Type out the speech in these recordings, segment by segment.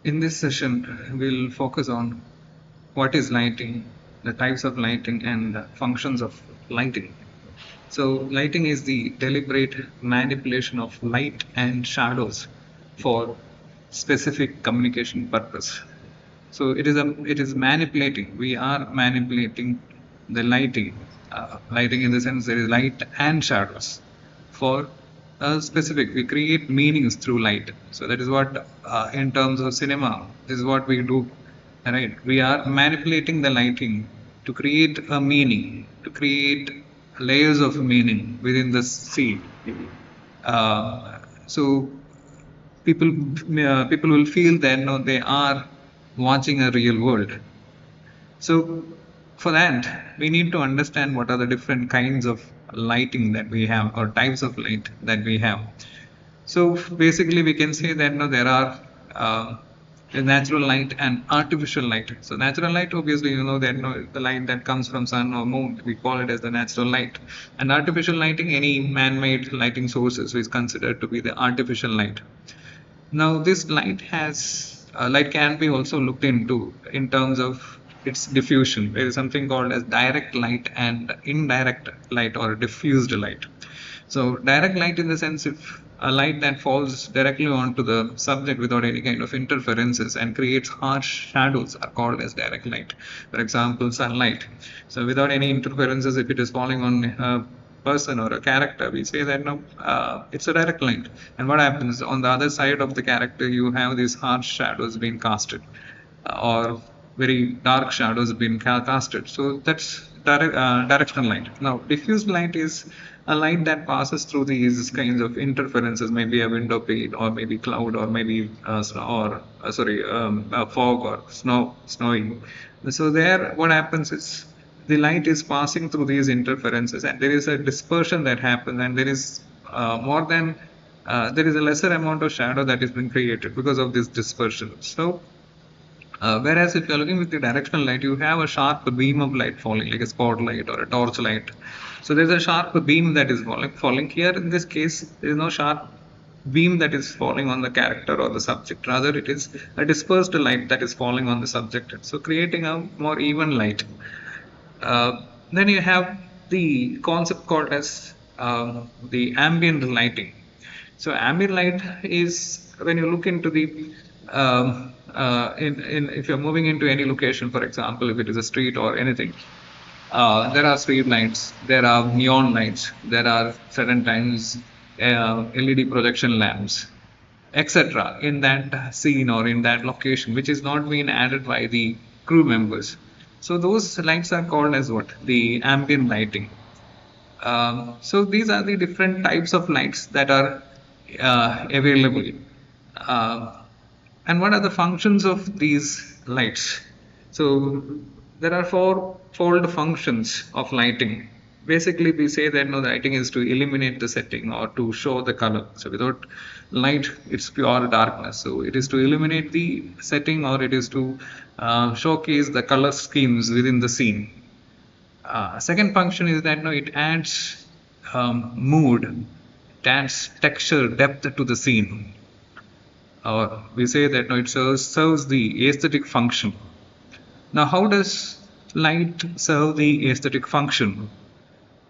In this session, we'll focus on what is lighting, the types of lighting, and the functions of lighting. So, lighting is the deliberate manipulation of light and shadows for specific communication purpose. So, it is manipulating. We are manipulating the lighting. Lighting in the sense there is light and shadows for specific. We create meanings through light. So that is what, in terms of cinema, this is what we do. Right? We are manipulating the lighting to create a meaning, to create layers of meaning within the scene. So people will feel that no, they are watching a real world. So for that, we need to understand what are the different kinds of lighting that we have or types of light that we have. So basically, we can say that no, there are the natural light and artificial light. So natural light, obviously, you know that no, the light that comes from sun or moon, we call it as the natural light. And artificial lighting, any man-made lighting sources, is considered to be the artificial light. Now, this light can be also looked into in terms of its diffusion. There is something called as direct light and indirect light or diffused light. So, direct light in the sense if a light that falls directly onto the subject without any kind of interferences and creates harsh shadows are called as direct light. For example, sunlight. So, without any interferences, if it is falling on person or a character, we say that no, it's a direct light. And what happens on the other side of the character, you have these harsh shadows being casted, or very dark shadows being casted. So that's directional light. Now, diffused light is a light that passes through these kinds of interferences, maybe a window pane, or maybe cloud, or maybe fog or snowing. So there, what happens is the light is passing through these interferences and there is a dispersion that happens, and there is a lesser amount of shadow that is being created because of this dispersion. So whereas if you're looking with the directional light, you have a sharp beam of light falling, like a spotlight or a torch light. So there's a sharp beam that is falling. Here in this case, there is no sharp beam that is falling on the character or the subject. Rather, it is a dispersed light that is falling on the subject. So creating a more even light. Then you have the concept called as the ambient lighting. So ambient light is when you look into the if you're moving into any location, for example, if it is a street or anything, there are street lights, there are neon lights, there are certain times LED projection lamps, etc. in that scene or in that location, which is not being added by the crew members. So those lights are called as what? The ambient lighting. So these are the different types of lights that are available. And what are the functions of these lights? So there are fourfold functions of lighting. Basically, we say that no, the lighting is to illuminate the setting or to show the color. So without light, it's pure darkness. So it is to illuminate the setting, or it is to showcase the color schemes within the scene. Second function is that no, it adds mood, it adds texture, depth to the scene. Or we say that no, it serves the aesthetic function. Now, how does light serve the aesthetic function?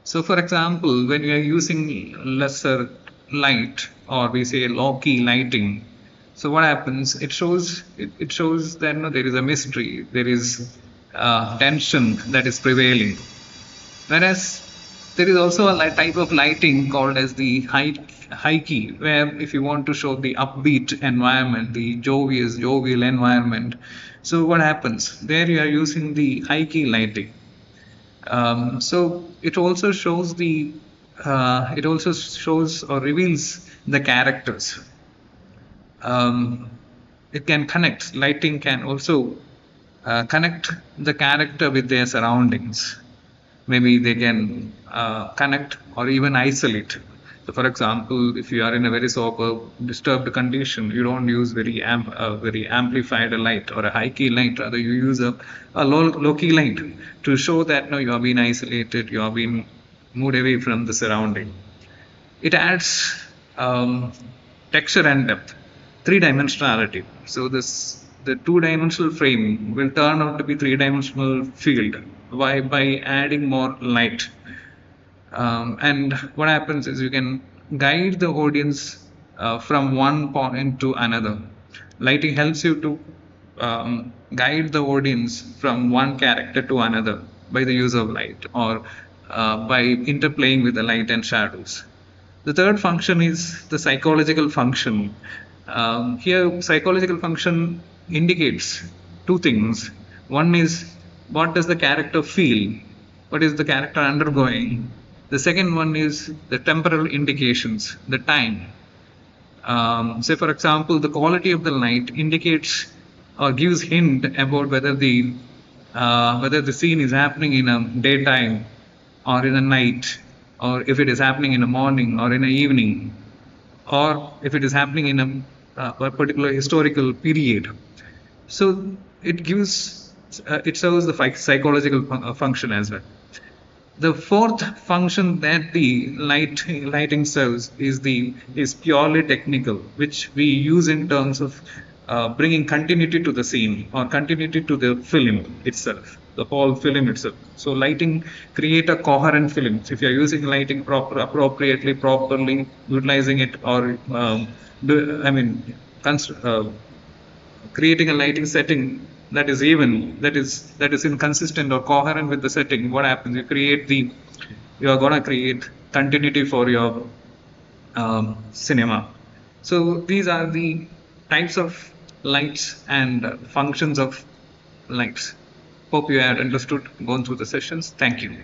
So, for example, when we are using lesser light, or we say low key lighting, so what happens? It shows that no, there is a mystery, there is tension that is prevailing. Whereas there is also a type of lighting called as the high key, where if you want to show the upbeat environment, the jovial environment, so what happens? There you are using the high key lighting. So it also shows or reveals the characters. It can connect. Lighting can also connect the character with their surroundings. Maybe they can connect or even isolate. So, for example, if you are in a very sober, disturbed condition, you don't use very amplified light or a high key light. Rather, you use a low key light to show that no, you have been isolated, you have been moved away from the surrounding. It adds texture and depth, three dimensionality. So this the two-dimensional frame will turn out to be three-dimensional field by adding more light. And what happens is you can guide the audience from one point to another. Lighting helps you to guide the audience from one character to another by the use of light, or by interplaying with the light and shadows. The third function is the psychological function. Here, psychological function indicates two things. One is, what does the character feel? What is the character undergoing? The second one is the temporal indications, the time. Say, for example, the quality of the light indicates or gives hint about whether the scene is happening in a daytime or in a night, or if it is happening in a morning or in an evening, or if it is happening in a particular historical period. So it gives, it serves the psychological function as well. The fourth function that the lighting serves is purely technical, which we use in terms of bringing continuity to the scene or continuity to the film itself, the whole film itself. So lighting create a coherent film. So if you're using lighting appropriately, properly utilizing it, or creating a lighting setting that is even, that is inconsistent or coherent with the setting, what happens? You are gonna create continuity for your cinema. So these are the types of lights and functions of lights. Hope you have understood, gone through the sessions. Thank you.